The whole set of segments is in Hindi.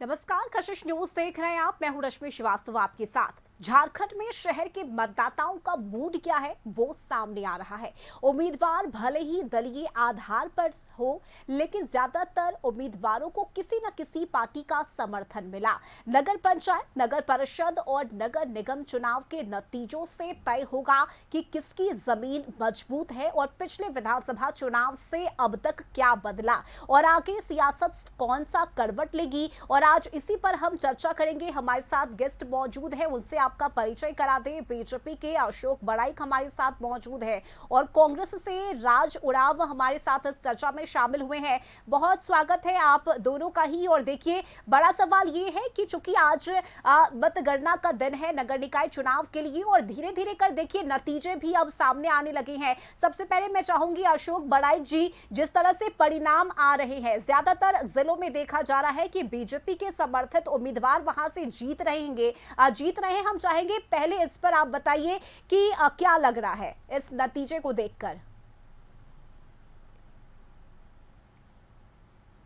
नमस्कार, कशिश न्यूज देख रहे हैं आप। मैं हूं रश्मि श्रीवास्तव आपके साथ। झारखंड में शहर के मतदाताओं का मूड क्या है वो सामने आ रहा है। उम्मीदवार भले ही दलीय आधार पर हो, लेकिन ज्यादातर उम्मीदवारों को किसी न किसी पार्टी का समर्थन मिला। नगर पंचायत, नगर परिषद और नगर निगम चुनाव के नतीजों से तय होगा कि किसकी जमीन मजबूत है और पिछले विधानसभा चुनाव से अब तक क्या बदला और आगे सियासत कौन सा करवट लेगी। और आज इसी पर हम चर्चा करेंगे। हमारे साथ गेस्ट मौजूद है, उनसे आपका परिचय करा दें। बीजेपी के अशोक बड़ाइक हमारे साथ मौजूद है और कांग्रेस से राज उरांव हमारे साथ इस चर्चा में शामिल हुए हैं। बहुत स्वागत है आप दोनों का ही। और देखिए, बड़ा सवाल ये है कि चूंकि आज मतगणना का दिन है नगर निकाय चुनाव के लिए और धीरे धीरे कर देखिए नतीजे भी अब सामने आने लगे हैं। सबसे पहले मैं चाहूंगी अशोक बड़ाइक जी, जिस तरह से परिणाम आ रहे हैं, ज्यादातर जिलों में देखा जा रहा है कि बीजेपी के समर्थित उम्मीदवार वहां से जीत रहे हैं। हम चाहेंगे पहले इस पर आप बताइए कि क्या लग रहा है इस नतीजे को देखकर।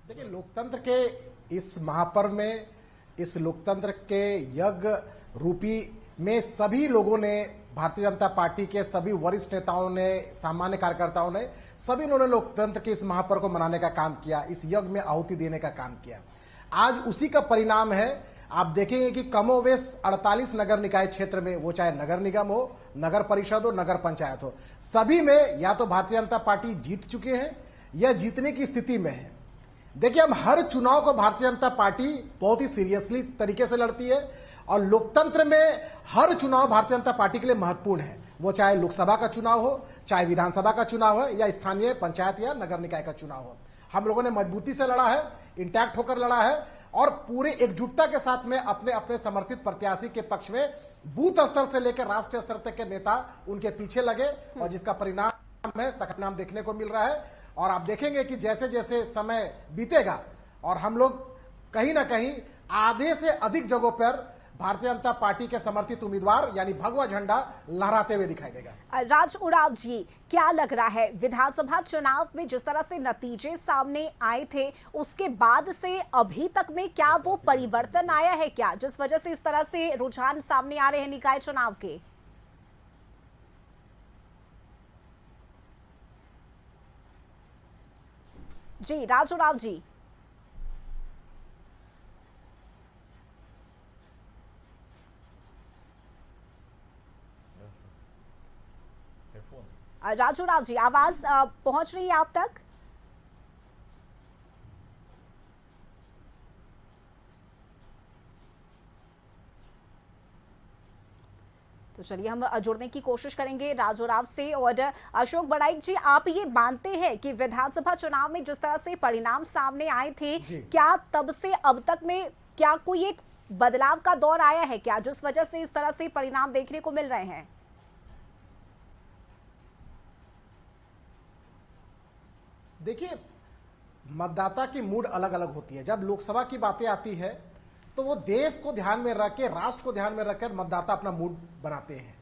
देखिए, लोकतंत्र के इस महापर्व में, इस लोकतंत्र के यज्ञ रूपी में सभी लोगों ने, भारतीय जनता पार्टी के सभी वरिष्ठ नेताओं ने, सामान्य कार्यकर्ताओं ने, सभी उन्होंने लोकतंत्र के इस महापर्व को मनाने का काम किया, इस यज्ञ में आहुति देने का काम किया। आज उसी का परिणाम है। आप देखेंगे कि कमोवेश 48 नगर निकाय क्षेत्र में, वो चाहे नगर निगम हो, नगर परिषद हो, नगर पंचायत हो, सभी में या तो भारतीय जनता पार्टी जीत चुके हैं या जीतने की स्थिति में है। देखिए, हम हर चुनाव को भारतीय जनता पार्टी बहुत ही सीरियसली तरीके से लड़ती है और लोकतंत्र में हर चुनाव भारतीय जनता पार्टी के लिए महत्वपूर्ण है। वो चाहे लोकसभा का चुनाव हो, चाहे विधानसभा का चुनाव हो या स्थानीय पंचायत या नगर निकाय का चुनाव हो, हम लोगों ने मजबूती से लड़ा है, इंटैक्ट होकर लड़ा है और पूरे एकजुटता के साथ में अपने अपने समर्थित प्रत्याशी के पक्ष में बूथ स्तर से लेकर राष्ट्रीय स्तर तक के नेता उनके पीछे लगे और जिसका परिणाम है, सकारात्मक परिणाम देखने को मिल रहा है। और आप देखेंगे कि जैसे जैसे समय बीतेगा और हम लोग कहीं ना कहीं आधे से अधिक जगहों पर भारतीय जनता पार्टी के समर्थित उम्मीदवार यानी भगवा झंडा लहराते हुए दिखाई देगा। राज उरांव जी, क्या लग रहा है विधानसभा चुनाव में जिस तरह से नतीजे सामने आए थे उसके बाद से अभी तक में क्या वो परिवर्तन आया है क्या, जिस वजह से इस तरह से रुझान सामने आ रहे हैं निकाय चुनाव के? जी राज उरांव जी। राज उरांव जी, आवाज पहुंच रही है आप तक? तो चलिए हम जुड़ने की कोशिश करेंगे राज उरांव से। और अशोक बड़ाइक जी, आप ये मानते हैं कि विधानसभा चुनाव में जिस तरह से परिणाम सामने आए थे, क्या तब से अब तक में क्या कोई एक बदलाव का दौर आया है क्या, जिस वजह से इस तरह से परिणाम देखने को मिल रहे हैं? देखिए, मतदाता की मूड अलग अलग होती है। जब लोकसभा की बातें आती है तो वो देश को ध्यान में रख के, राष्ट्र को ध्यान में रखकर मतदाता अपना मूड बनाते हैं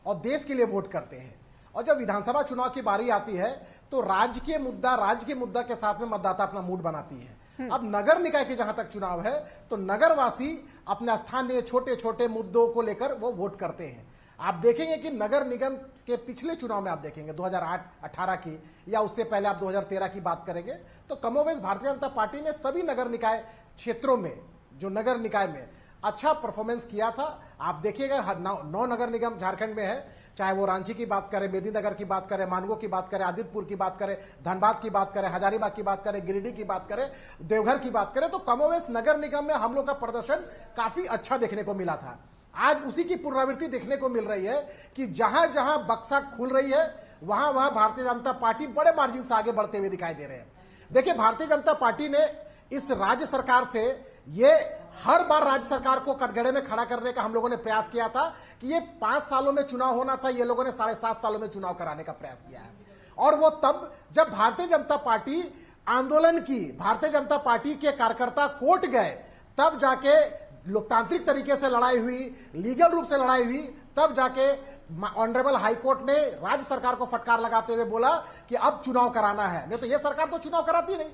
और देश के लिए वोट करते हैं। और जब विधानसभा चुनाव की बारी आती है तो राज्य के मुद्दा के साथ में मतदाता अपना मूड बनाती है। अब नगर निकाय के जहां तक चुनाव है तो नगरवासी अपने स्थानीय छोटे छोटे मुद्दों को लेकर वो वोट करते हैं। आप देखेंगे कि नगर निगम के पिछले चुनाव में आप देखेंगे 2008-18 की या उससे पहले आप 2013 की बात करेंगे तो कमोवेश भारतीय जनता पार्टी ने सभी नगर निकाय क्षेत्रों में, जो नगर निकाय में अच्छा परफॉर्मेंस किया था। आप देखिएगा 9 नगर निगम झारखंड में है, चाहे वो रांची की बात करें, मेदिनीनगर की बात करें, मानगो की बात करें, आदित्यपुर की बात करें, धनबाद की बात करें, हजारीबाग की बात करें, गिरिडीह की बात करें, देवघर की बात करें, तो कमोवेश नगर निगम में हम लोग का प्रदर्शन काफी अच्छा देखने को मिला था। आज उसी की पुनरावृत्ति देखने को मिल रही है कि जहां जहां बक्सा खुल रही है वहां वहां भारतीय जनता पार्टी बड़े मार्जिन से आगे बढ़ते हुए दिखाई दे रहे हैं। देखिए, भारतीय जनता पार्टी ने इस राज्य सरकार से, ये हर बार राज्य सरकार को कटघरे में खड़ा करने का हम लोगों ने प्रयास किया था कि ये 5 सालों में चुनाव होना था, ये लोगों ने 7.5 सालों में चुनाव कराने का प्रयास किया है। और वो तब जब भारतीय जनता पार्टी आंदोलन की, भारतीय जनता पार्टी के कार्यकर्ता कोर्ट गए, तब जाके लोकतांत्रिक तरीके से लड़ाई हुई, लीगल रूप से लड़ाई हुई, तब जाके ऑनरेबल हाईकोर्ट ने राज्य सरकार को फटकार लगाते हुए बोला कि अब चुनाव कराना है। नहीं तो यह सरकार तो चुनाव कराती नहीं।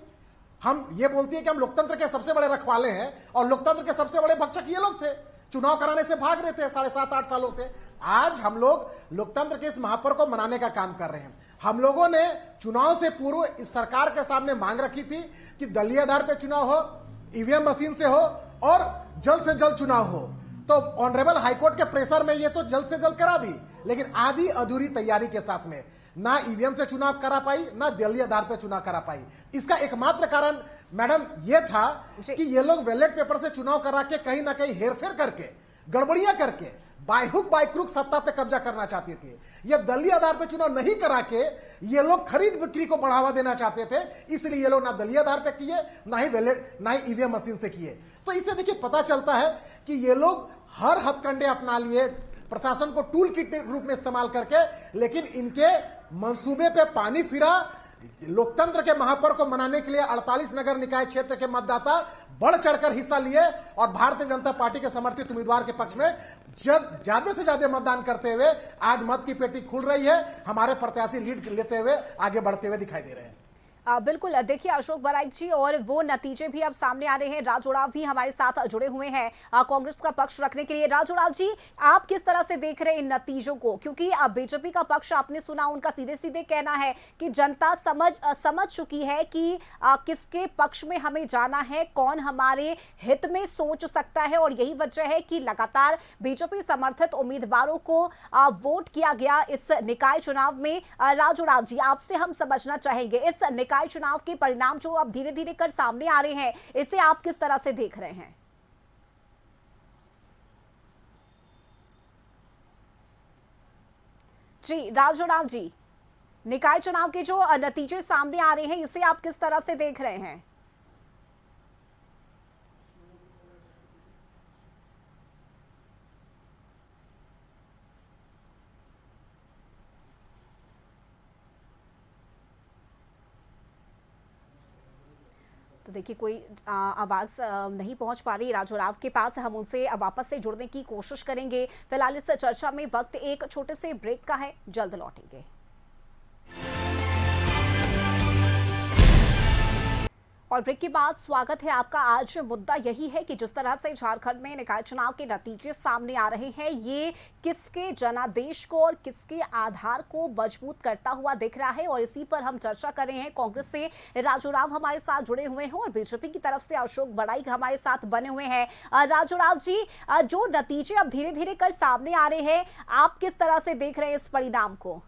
हम ये बोलती है कि हम लोकतंत्र के सबसे बड़े रखवाले हैं और लोकतंत्र के सबसे बड़े भक्षक ये लोग थे। चुनाव कराने से भाग रहे थे 7.5-8 सालों से। आज हम लोग लोकतंत्र के इस महापर्व को मनाने का काम कर रहे हैं। हम लोगों ने चुनाव से पूर्व इस सरकार के सामने मांग रखी थी कि दलीय आधार पर चुनाव हो, ईवीएम मशीन से हो और जल्द से जल्द चुनाव हो। तो ऑनरेबल हाईकोर्ट के प्रेशर में ये तो जल्द से जल्द करा दी, लेकिन आधी अधूरी तैयारी के साथ में ना ईवीएम से चुनाव करा पाई, ना दलीय आधार पर चुनाव करा पाई। इसका एकमात्र कारण मैडम ये था कि ये लोग बैलेट पेपर से चुनाव करा के कहीं ना कहीं हेरफेर करके, गड़बड़ियां करके बाय हुक बाय क्रुक सत्ता पे कब्जा करना चाहते थे। ये दलीय आधार पे चुनाव नहीं करा के ये लोग खरीद बिक्री को बढ़ावा देना चाहते थे, इसलिए ये लोग ना दलीय आधार पे किए, ना ही बैलेट, ना ही ईवीएम मशीन से किए। तो इससे देखिए पता चलता है कि ये लोग हर हथकंडे अपना लिए, प्रशासन को टूल किट रूप में इस्तेमाल करके, लेकिन इनके मंसूबे पे पानी फिरा। लोकतंत्र के महापर्व को मनाने के लिए 48 नगर निकाय क्षेत्र के मतदाता बढ़ चढ़कर हिस्सा लिए और भारतीय जनता पार्टी के समर्थित उम्मीदवार के पक्ष में ज्यादा से ज्यादा मतदान करते हुए आज मत की पेटी खुल रही है। हमारे प्रत्याशी लीड लेते हुए आगे बढ़ते हुए दिखाई दे रहे हैं। बिल्कुल, देखिए अशोक बड़ाइक जी, और वो नतीजे भी अब सामने आ रहे हैं। राज उरांव भी हमारे साथ जुड़े हुए हैं कांग्रेस का पक्ष रखने के लिए। राज उरांव जी, आप किस तरह से देख रहे हैं इन नतीजों को? क्योंकि अब बीजेपी का पक्ष आपने सुना, उनका सीधे सीधे कहना है कि जनता समझ चुकी है कि किसके पक्ष में हमें जाना है, कौन हमारे हित में सोच सकता है, और यही वजह है कि लगातार बीजेपी समर्थित उम्मीदवारों को वोट किया गया इस निकाय चुनाव में। राज उरांव जी, आपसे हम समझना चाहेंगे इस निकाय चुनाव के परिणाम जो अब धीरे धीरे कर सामने आ रहे हैं, इसे आप किस तरह से देख रहे हैं? जी राज उरांव जी, निकाय चुनाव के जो नतीजे सामने आ रहे हैं, इसे आप किस तरह से देख रहे हैं? तो देखिए कोई आवाज़ नहीं पहुंच पा रही राज उरांव के पास। हम उनसे वापस से जुड़ने की कोशिश करेंगे। फिलहाल इस चर्चा में वक्त एक छोटे से ब्रेक का है, जल्द लौटेंगे। और ब्रेक के बाद स्वागत है आपका। आज मुद्दा यही है कि जिस तरह से झारखंड में निकाय चुनाव के नतीजे सामने आ रहे हैं, ये किसके जनादेश को और किसके आधार को मजबूत करता हुआ दिख रहा है, और इसी पर हम चर्चा कर रहे हैं। कांग्रेस से राज उरांव हमारे साथ जुड़े हुए हैं और बीजेपी की तरफ से अशोक बड़ाइक हमारे साथ बने हुए हैं। राज उरांव जी, जो नतीजे अब धीरे धीरे कर सामने आ रहे हैं, आप किस तरह से देख रहे हैं इस परिणाम को?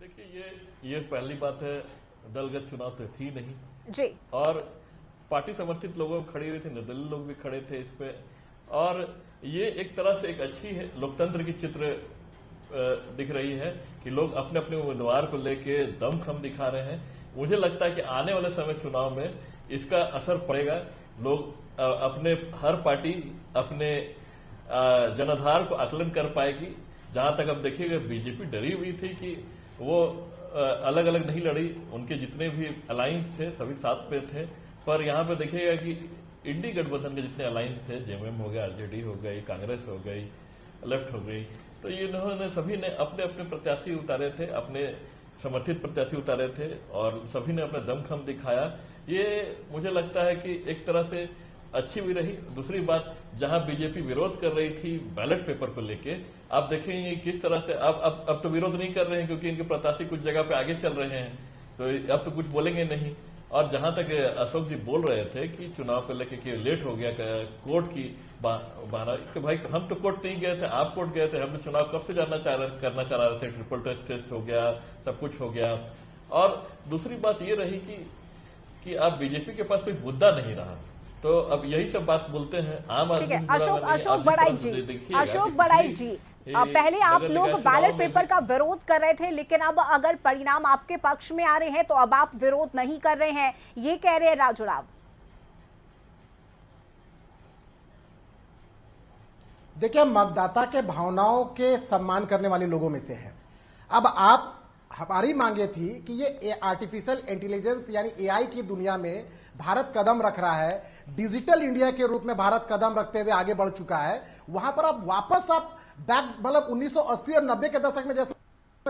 देखिए, ये पहली बात है, दलगत चुनाव तो थी नहीं जी, और पार्टी समर्थित लोगों खड़े हुए थे, निर्दलीय लोग भी खड़े थे इस पे, और ये एक तरह से एक अच्छी है लोकतंत्र की चित्र दिख रही है कि लोग अपने अपने उम्मीदवार को लेके दमखम दिखा रहे हैं। मुझे लगता है कि आने वाले समय चुनाव में इसका असर पड़ेगा। लोग अपने हर पार्टी अपने जनाधार को आकलन कर पाएगी। जहां तक अब देखिएगा, बीजेपी डरी हुई थी कि वो अलग अलग नहीं लड़ी, उनके जितने भी अलायंस थे सभी साथ पे थे, पर यहाँ पे देखिएगा कि इंडी गठबंधन के जितने अलायंस थे, जेएमएम हो गया, आरजेडी हो गई, कांग्रेस हो गई, लेफ्ट हो गई, तो इन्होंने सभी ने अपने अपने प्रत्याशी उतारे थे, अपने समर्थित प्रत्याशी उतारे थे और सभी ने अपना दमखम दिखाया। ये मुझे लगता है कि एक तरह से अच्छी भी रही। दूसरी बात, जहां बीजेपी विरोध कर रही थी बैलेट पेपर को लेके, आप देखेंगे किस तरह से अब तो विरोध नहीं कर रहे हैं, क्योंकि इनके प्रत्याशी कुछ जगह पे आगे चल रहे हैं, तो अब तो कुछ बोलेंगे नहीं। और जहां तक अशोक जी बोल रहे थे कि चुनाव को लेके कि लेट हो गया कोर्ट की बहाना, कि भाई हम तो कोर्ट नहीं गए थे, आप कोर्ट गए थे, हम तो चुनाव कब से करना चाह रहे थे, ट्रिपल टेस्ट हो गया, सब कुछ हो गया। और दूसरी बात ये रही कि अब बीजेपी के पास कोई मुद्दा नहीं रहा, तो अब यही सब बात बोलते हैं आम आदमी। अशोक बड़ाइक जी, पहले आप लोग बैलेट पेपर का विरोध कर रहे थे, लेकिन अब अगर परिणाम आपके पक्ष में आ रहे हैं तो अब आप विरोध नहीं कर रहे हैं, ये कह रहे हैं राज उरांव। देखिए, मतदाता के भावनाओं के सम्मान करने वाले लोगों में से है। अब आप हमारी मांगे थी कि ये आर्टिफिशियल इंटेलिजेंस यानी एआई की दुनिया में भारत कदम रख रहा है, डिजिटल इंडिया के रूप में भारत कदम रखते हुए आगे बढ़ चुका है। वहां पर आप वापस बैक, मतलब 1980 और 90 के दशक में जैसे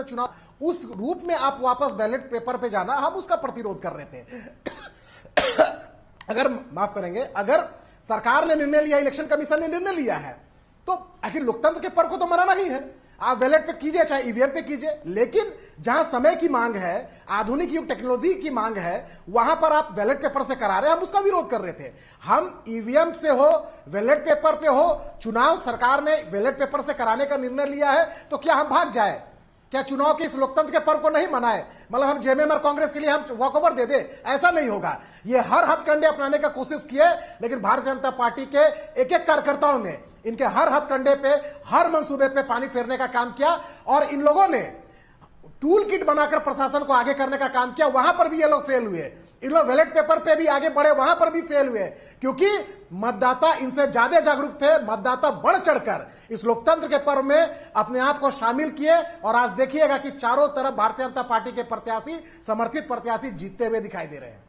चुनाव उस रूप में आप वापस बैलेट पेपर पे जाना, हम उसका प्रतिरोध कर रहे थे। अगर माफ करेंगे, अगर सरकार ने निर्णय लिया, इलेक्शन कमीशन ने निर्णय लिया है, तो आखिर लोकतंत्र के पर्व को तो मनाना ही है। आप बैलेट पे कीजिए चाहे ईवीएम पे कीजिए, लेकिन जहां समय की मांग है, आधुनिक युग टेक्नोलॉजी की मांग है, वहां पर आप बैलेट पेपर से करा रहे हैं। हम उसका विरोध कर रहे थे। हम ईवीएम से हो, बैलेट पेपर पे हो, चुनाव सरकार ने बैलेट पेपर से कराने का निर्णय लिया है, तो क्या हम भाग जाए? क्या चुनाव के इस लोकतंत्र के पर्व को नहीं मनाए? मतलब हम जेएमएम और कांग्रेस के लिए हम वॉकओवर दे दे, ऐसा नहीं होगा। ये हर हथकंडे अपनाने का कोशिश किए, लेकिन भारतीय जनता पार्टी के एक एक कार्यकर्ताओं ने इनके हर हथकंडे पे, हर मंसूबे पे पानी फेरने का काम किया, और इन लोगों ने टूल किट बनाकर प्रशासन को आगे करने का काम किया। वहां पर भी ये लोग फेल हुए। इन लोग बैलेट पेपर पे भी आगे बढ़े, वहां पर भी फेल हुए, क्योंकि मतदाता इनसे ज्यादा जागरूक थे। मतदाता बढ़ चढ़कर इस लोकतंत्र के पर्व में अपने आप को शामिल किए, और आज देखिएगा कि चारों तरफ भारतीय जनता पार्टी के प्रत्याशी, समर्थित प्रत्याशी जीतते हुए दिखाई दे रहे हैं।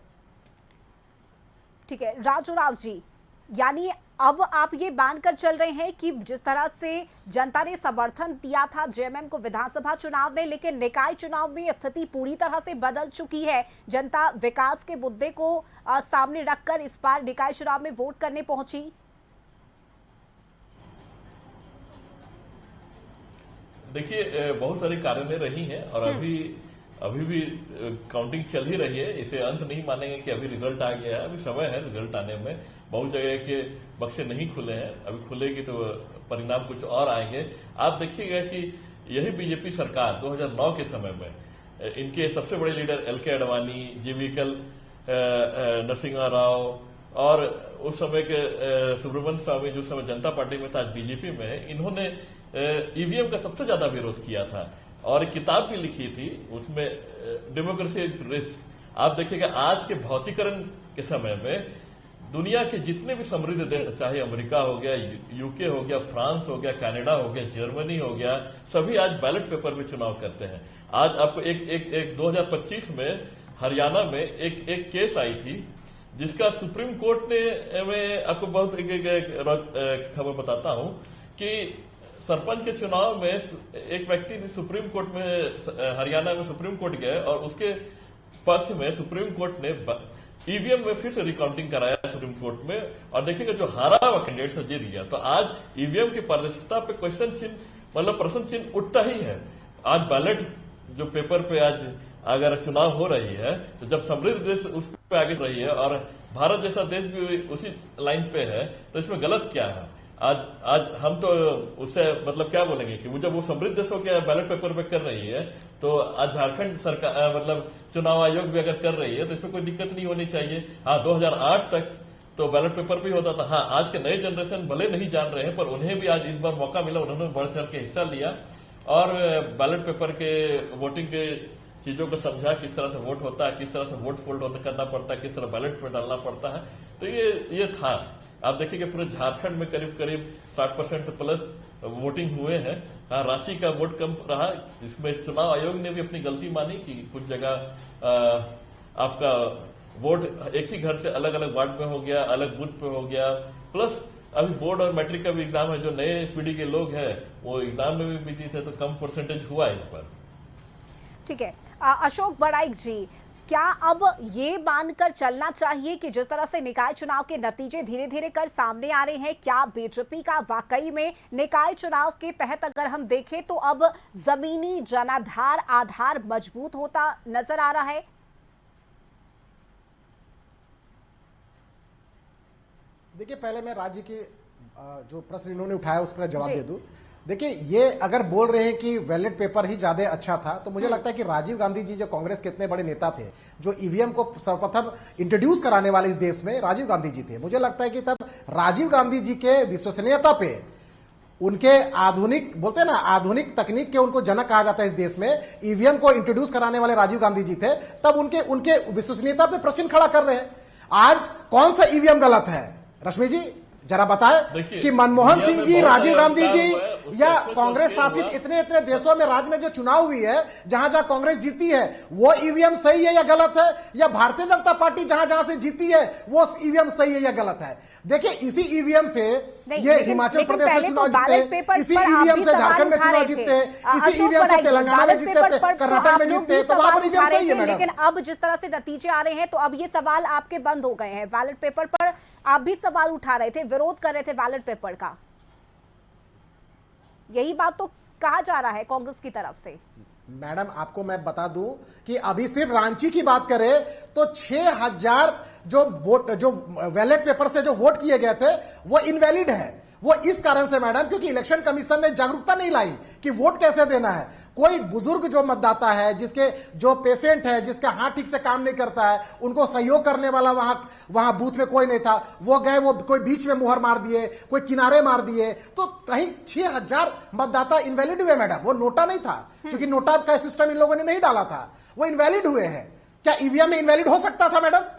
ठीक है राजू राव जी, यानी अब आप ये मानकर चल रहे हैं कि जिस तरह से जनता ने समर्थन दिया था जेएमएम को विधानसभा चुनाव में, लेकिन निकाय चुनाव में स्थिति पूरी तरह से बदल चुकी है। जनता विकास के मुद्दे को सामने रखकर इस बार निकाय चुनाव में वोट करने पहुंची। देखिए, बहुत सारी कारणें रही हैं, और अभी भी काउंटिंग चल ही रही है। इसे अंत नहीं मानेंगे कि अभी रिजल्ट आ गया है। अभी समय है रिजल्ट आने में। बहुत जगह के बक्से नहीं खुले हैं, अभी खुलेगी तो परिणाम कुछ और आएंगे। आप देखिएगा कि यही बीजेपी सरकार 2009 के समय में इनके सबसे बड़े लीडर एल.के. अडवाणी, जीवीकल नरसिम्हा राव, और उस समय के सुब्रमण्यम स्वामी, जो समय जनता पार्टी में था, आज बीजेपी में है, इन्होंने ईवीएम का सबसे ज्यादा विरोध किया था, और किताब भी लिखी थी उसमें, डेमोक्रेसी रिस्क। आप देखिएगा आज के भौतिकरण के समय में दुनिया के जितने भी समृद्ध देश, चाहे अमेरिका हो गया, यूके हो गया, फ्रांस हो गया, कनाडा हो गया, जर्मनी हो गया, सभी आज बैलेट पेपर में चुनाव करते हैं। आज आपको एक 2025 में हरियाणा में एक केस आई थी, जिसका सुप्रीम कोर्ट ने, मैं आपको बहुत एक खबर बताता हूं कि सरपंच के चुनाव में एक व्यक्ति सुप्रीम कोर्ट में, हरियाणा में सुप्रीम कोर्ट गए, और उसके पक्ष में सुप्रीम कोर्ट ने ईवीएम में फिर से रिकाउंटिंग कराया सुप्रीम कोर्ट में, और देखिएगा जो हारा हुआ कैंडिडेट से जीत गया। तो आज ईवीएम की पारदर्शिता पे क्वेश्चन चिन्ह, मतलब प्रश्न चिन्ह उठता ही है। आज बैलेट जो पेपर पे आज अगर चुनाव हो रही है, तो जब समृद्ध देश उस पे आगे रही है, और भारत जैसा देश भी उसी लाइन पे है, तो इसमें गलत क्या है? आज हम तो उससे मतलब क्या बोलेंगे कि जब वो समृद्ध देशों के बैलेट पेपर पे कर रही है, तो आज झारखंड सरकार, मतलब चुनाव आयोग भी अगर कर रही है, तो इसमें कोई दिक्कत नहीं होनी चाहिए। हाँ, 2008 तक तो बैलेट पेपर भी होता था। हाँ, आज के नए जनरेशन भले नहीं जान रहे हैं, पर उन्हें भी आज इस बार मौका मिला, उन्होंने बढ़ चढ़ के हिस्सा लिया, और बैलेट पेपर के वोटिंग के चीजों को समझा, किस तरह से वोट होता है, किस तरह से वोट फोल्ड करना पड़ता है, किस तरह बैलेट में डालना पड़ता है। तो ये था। आप देखिए कि पूरे झारखंड में करीब 60% से प्लस वोटिंग हुए हैं। हाँ, रांची का वोट कम रहा, इसमें चुनाव आयोग ने भी अपनी गलती मानी कि कुछ जगह आपका वोट एक ही घर से अलग अलग वार्ड में हो गया, अलग बूथ पे हो गया। प्लस अभी बोर्ड और मैट्रिक का भी एग्जाम है, जो नए पीढ़ी के लोग हैं वो एग्जाम में भी बिजी थे, तो कम परसेंटेज हुआ इस पर। ठीक है अशोक बड़ाइक जी, क्या अब ये मानकर चलना चाहिए कि जिस तरह से निकाय चुनाव के नतीजे धीरे धीरे कर सामने आ रहे हैं, क्या बीजेपी का वाकई में निकाय चुनाव के तहत अगर हम देखें तो अब जमीनी जनाधार आधार मजबूत होता नजर आ रहा है? देखिए, पहले मैं राज्य के जो प्रश्न इन्होंने उठाया उसका जवाब दे दूं। देखिए, ये अगर बोल रहे हैं कि बैलेट पेपर ही ज्यादा अच्छा था, तो मुझे लगता है कि राजीव गांधी जी जो कांग्रेस के इतने बड़े नेता थे, जो ईवीएम को सर्वप्रथम इंट्रोड्यूस कराने वाले इस देश में राजीव गांधी जी थे। मुझे लगता है कि तब राजीव गांधी जी के विश्वसनीयता पे, उनके आधुनिक, बोलते हैं ना, आधुनिक तकनीक के उनको जनक कहा जाता है इस देश में, ईवीएम को इंट्रोड्यूस कराने वाले राजीव गांधी जी थे। तब उनके विश्वसनीयता पे प्रश्न खड़ा कर रहे हैं। आज कौन सा ईवीएम गलत है? रश्मि जी, जरा बताएं देखिए, कि मनमोहन दुनिया सिंह में जी, बहुत राजीव सारा गांधी जी हुआ है, उसका या अच्छा कांग्रेस सोल्व शासित हुआ। इतने इतने देशों में राज्य में जो चुनाव हुई है, जहां जहां कांग्रेस जीती है, वो ईवीएम सही है या गलत है, या भारतीय जनता पार्टी जहां जहां से जीती है वो ईवीएम सही है या गलत है? देखिए, इसी ईवीएम से ये हिमाचल प्रदेश में चुनाव जीते, इसी ईवीएम से झारखंड में चुनाव जीते, इसी ईवीएम से तेलंगाना में जीते, कर्नाटक में जीते, तो वहां पर ईवीएम सही है मैडम। लेकिन अब जिस तरह से नतीजे आ रहे हैं, तो अब ये सवाल आपके बंद हो गए हैं। बैलेट पेपर पर आप भी सवाल उठा रहे थे, विरोध कर रहे थे बैलेट पेपर का, यही बात तो कहा जा रहा है कांग्रेस की तरफ से। मैडम, आपको मैं बता दूं कि अभी सिर्फ रांची की बात करें तो 6000 जो वोट, जो बैलेट पेपर से जो वोट किए गए थे, वो इनवैलिड है। वो इस कारण से मैडम, क्योंकि इलेक्शन कमीशन ने जागरूकता नहीं लाई कि वोट कैसे देना है। कोई बुजुर्ग जो मतदाता है, जिसके जो पेशेंट है, जिसका हाथ ठीक से काम नहीं करता है, उनको सहयोग करने वाला वहां बूथ में कोई नहीं था, वो गए, वो कोई बीच में मुहर मार दिए, कोई किनारे मार दिए, तो कहीं 6000 मतदाता इनवैलिड हुए मैडम। वो नोटा नहीं था, क्योंकि नोटा का सिस्टम इन लोगों ने नहीं डाला था, वो इनवैलिड हुए हैं। क्या ईवीएम में इनवैलिड हो सकता था मैडम?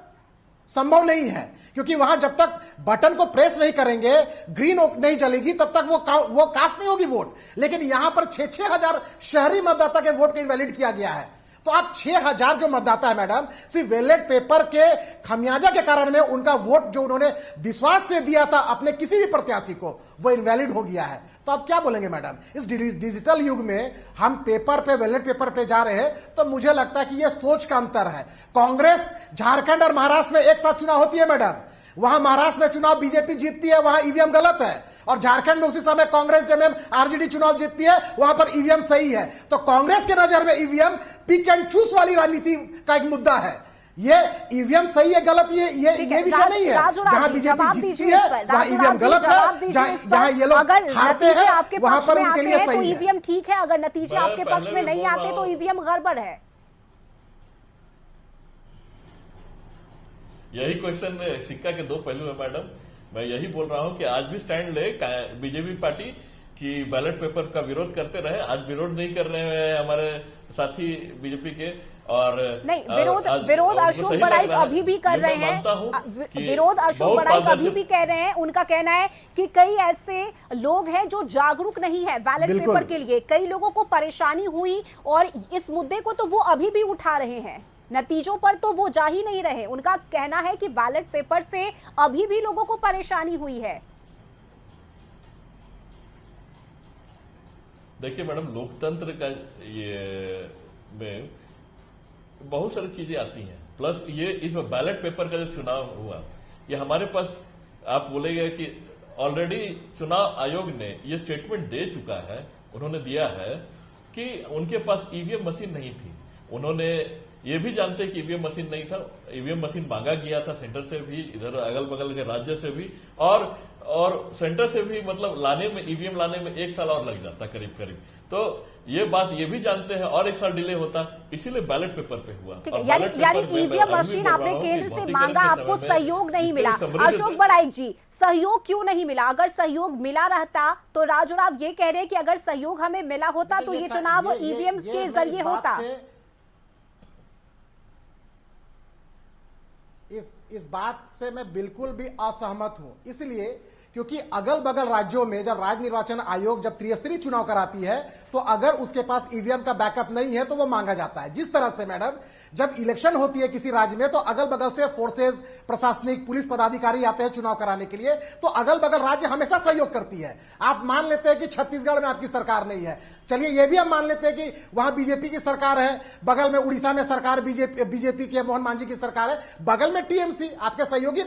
संभव नहीं है, क्योंकि वहां जब तक बटन को प्रेस नहीं करेंगे, ग्रीन नहीं जलेगी, तब तक वो कास्ट नहीं होगी वोट। लेकिन यहां पर 6-6 हजार शहरी मतदाता के वोट को इनवैलिड किया गया है। तो आप 6000 जो मतदाता है मैडम, सिर्फ बैलेट पेपर के खमियाजा के कारण में उनका वोट जो उन्होंने विश्वास से दिया था अपने किसी भी प्रत्याशी को, वो इनवैलिड हो गया है। तो आप क्या बोलेंगे मैडम? इस डिजिटल युग में हम पेपर पे, बैलेट पेपर पे जा रहे हैं, तो मुझे लगता है कि यह सोच का अंतर है। कांग्रेस झारखंड और महाराष्ट्र में एक साथ चुनाव होती है मैडम, वहां महाराष्ट्र में चुनाव बीजेपी जीतती है, वहां ईवीएम गलत है, और झारखंड में उसी समय कांग्रेस जेएमएम आरजेडी चुनाव जीतती है, वहां पर ईवीएम सही है। तो कांग्रेस के नजर में ईवीएम पिक एंड चूज वाली राजनीति का एक मुद्दा है। ये ईवीएम सही है गलत, ये विषय नहीं है। जहां बीजेपी जीतती है वहां ईवीएम गलत है, जहां ये लोग हारते हैं वहां पर उनके लिए तो सही है। ईवीएम ठीक है, अगर नतीजे आपके पक्ष में नहीं आते तो ईवीएम गड़बड़ है। यही क्वेश्चन सिक्का के दो पहलू है मैडम। मैं यही बोल रहा हूं कि आज भी स्टैंड ले बीजेपी पार्टी की बैलेट पेपर का विरोध करते रहे। आज विरोध नहीं कर रहे हैं हमारे साथी बीजेपी के, और नहीं, विरोध अशोक बड़ाइक अभी भी कर रहे हैं। विरोध अशोक बड़ाइक अभी भी कह रहे हैं। उनका कहना है कि कई ऐसे लोग हैं जो जागरूक नहीं है बैलेट पेपर के लिए, कई लोगों को परेशानी हुई और इस मुद्दे को तो वो अभी भी उठा रहे हैं, नतीजों पर तो वो जा ही नहीं रहे। उनका कहना है कि बैलेट पेपर से अभी भी लोगों को परेशानी हुई है। देखिए मैडम, लोकतंत्र का ये में बहुत सारी चीजें आती हैं, प्लस ये इस बैलेट पेपर का जो चुनाव हुआ, ये हमारे पास आप बोलेंगे कि ऑलरेडी चुनाव आयोग ने ये स्टेटमेंट दे चुका है, उन्होंने दिया है कि उनके पास ईवीएम मशीन नहीं थी। उन्होंने ये भी जानते कि ईवीएम मशीन नहीं था, ईवीएम मशीन मांगा गया था सेंटर से भी, इधर अगल बगल के राज्य से भी, और सेंटर से भी, मतलब लाने में, ईवीएम लाने में 1 साल और लग जाता करीब करीब। तो ये बात ये भी जानते हैं, और 1 साल डिले होता, इसीलिए बैलेट पेपर पे हुआ। ठीक है, यानी ईवीएम मशीन आपने केंद्र से मांगा, आपको सहयोग नहीं मिला। अशोक बड़ाइक जी, सहयोग क्यों नहीं मिला? अगर सहयोग मिला रहता तो राजू राव ये कह रहे हैं कि अगर सहयोग हमें मिला होता तो ये चुनाव ईवीएम के जरिए होता। इस बात से मैं बिल्कुल भी असहमत हूं, इसलिए क्योंकि अगल बगल राज्यों में जब राज्य निर्वाचन आयोग जब त्रिस्तरीय चुनाव कराती है, तो अगर उसके पास ईवीएम का बैकअप नहीं है तो वो मांगा जाता है। जिस तरह से मैडम जब इलेक्शन होती है किसी राज्य में, तो अगल बगल से फोर्सेज, प्रशासनिक, पुलिस पदाधिकारी आते हैं चुनाव कराने के लिए, तो अगल बगल राज्य हमेशा सहयोग करती है। आप मान लेते हैं कि छत्तीसगढ़ में आपकी सरकार नहीं है, चलिए ये भी हम मान लेते हैं कि वहां बीजेपी की सरकार है, बगल में उड़ीसा में सरकार बीजेपी की मोहन मांझी की सरकार है, बगल में टीएमसी आपके सहयोगी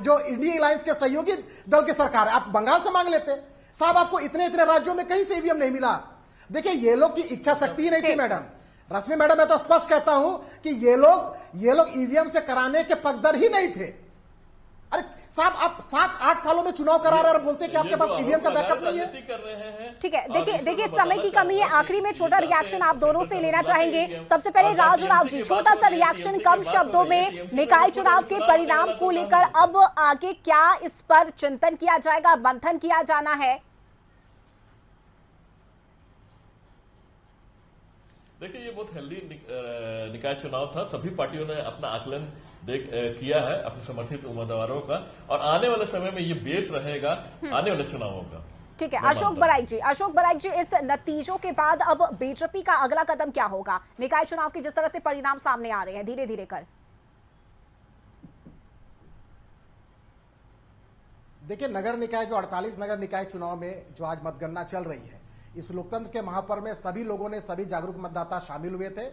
जो इंडिया अलायंस के सहयोगी दल की सरकार है, आप बंगाल से मांग लेते साहब। आपको इतने इतने राज्यों में कहीं से ईवीएम नहीं मिला। देखिए, ये लोग की इच्छा शक्ति ही नहीं थी मैडम। रश्मि मैडम, मैं तो स्पष्ट कहता हूं कि ये लोग ईवीएम से कराने के पक्षधर ही नहीं थे। अरे साहब, आप 7-8 सालों में चुनाव करा रहे और बोलते हैं कि आपके पास ईवीएम का बैकअप नहीं है। ठीक है, देखिए समय की कमी है, आखिरी में छोटा रिएक्शन आप दोनों से लेना चाहेंगे। सबसे पहले राजू राव जी, छोटा सा रिएक्शन कम शब्दों में, निकाय चुनाव के परिणाम को लेकर अब आगे क्या इस पर चिंतन किया जाएगा, मंथन किया जाना है? देखिए, ये बहुत हेल्दी निकाय चुनाव था। सभी पार्टियों ने अपना आकलन किया है अपने समर्थित उम्मीदवारों का, और आने वाले समय में ये बेस रहेगा आने वाले चुनावों का। ठीक है, अशोक बराइक जी, इस नतीजों के बाद अब बीजेपी का अगला कदम क्या होगा? निकाय चुनाव के जिस तरह से परिणाम सामने आ रहे हैं धीरे धीरे कर। देखिए, नगर निकाय जो 48 नगर निकाय चुनाव में जो आज मतगणना चल रही है, इस लोकतंत्र के महापर्व में सभी लोगों ने, सभी जागरूक मतदाता शामिल हुए थे।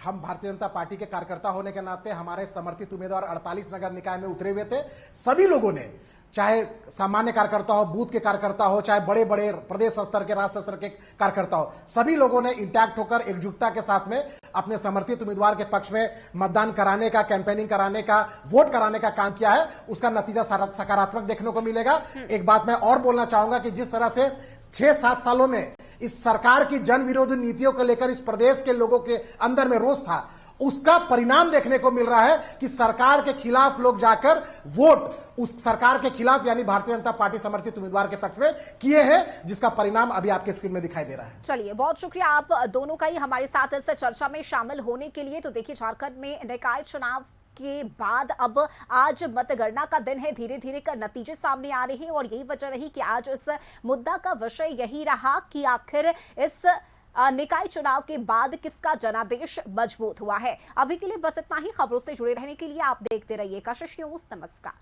हम भारतीय जनता पार्टी के कार्यकर्ता होने के नाते हमारे समर्थित उम्मीदवार 48 नगर निकाय में उतरे हुए थे। सभी लोगों ने, चाहे सामान्य कार्यकर्ता हो, बूथ के कार्यकर्ता हो, चाहे बड़े बड़े प्रदेश स्तर के, राष्ट्र स्तर के कार्यकर्ता हो, सभी लोगों ने इंटैक्ट होकर एकजुटता के साथ में अपने समर्थित उम्मीदवार के पक्ष में मतदान कराने का, कैंपेनिंग कराने का, वोट कराने का काम किया है। उसका नतीजा सकारात्मक देखने को मिलेगा। एक बात मैं और बोलना चाहूंगा कि जिस तरह से 6-7 सालों में इस सरकार की जन विरोधी नीतियों को लेकर इस प्रदेश के लोगों के अंदर में रोष था, उसका परिणाम देखने को मिल रहा है कि सरकार के खिलाफ लोग जाकर वोट उस सरकार के खिलाफ यानी भारतीय जनता पार्टी समर्थित उम्मीदवार के पक्ष में किए हैं, जिसका परिणाम अभी आपके स्क्रीन में दिखाई दे रहा है। चलिए, बहुत शुक्रिया आप दोनों का ही हमारे साथ इस चर्चा में शामिल होने के लिए। तो देखिए, झारखंड में निकाय चुनाव के बाद अब आज मतगणना का दिन है, धीरे धीरे कर नतीजे सामने आ रहे हैं, और यही वजह रही कि आज इस मुद्दा का विषय यही रहा कि आखिर इस निकाय चुनाव के बाद किसका जनादेश मजबूत हुआ है। अभी के लिए बस इतना ही। खबरों से जुड़े रहने के लिए आप देखते रहिए कशिश न्यूज। नमस्कार।